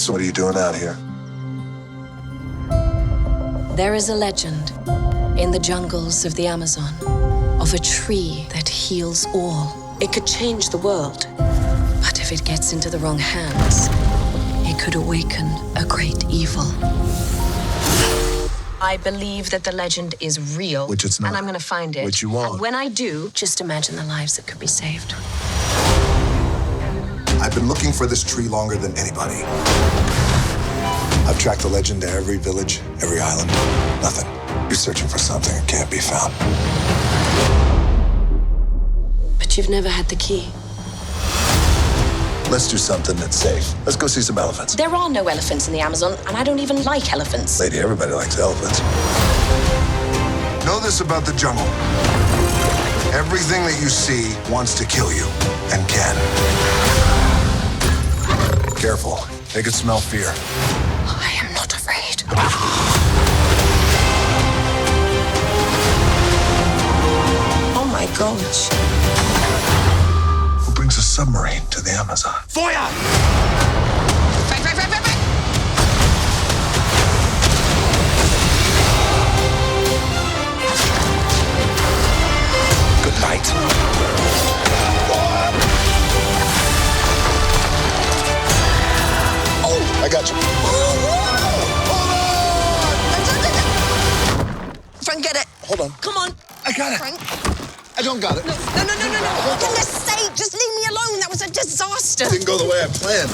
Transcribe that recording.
So what are you doing out here? There is a legend in the jungles of the Amazon of a tree that heals all. It could change the world, but if it gets into the wrong hands, it could awaken a great evil. I believe that the legend is real. Which it's not. And I'm going to find it. Which you won't. And when I do, just imagine the lives that could be saved. I've been looking for this tree longer than anybody. I've tracked the legend to every village, every island. Nothing. You're searching for something that can't be found. But you've never had the key. Let's do something that's safe. Let's go see some elephants. There are no elephants in the Amazon, and I don't even like elephants. Lady, everybody likes elephants. Know this about the jungle. Everything that you see wants to kill you, and can. Careful. They can smell fear. I am not afraid. Oh my gosh. Who brings a submarine to the Amazon? Feuer! Back, back, back, back, back. Good night. Oh, I got you. Frank, get it. Hold on. Come on. I got it. Frank. I don't got it. No. For goodness sake, just leave me alone. That was a disaster. Didn't go the way I planned.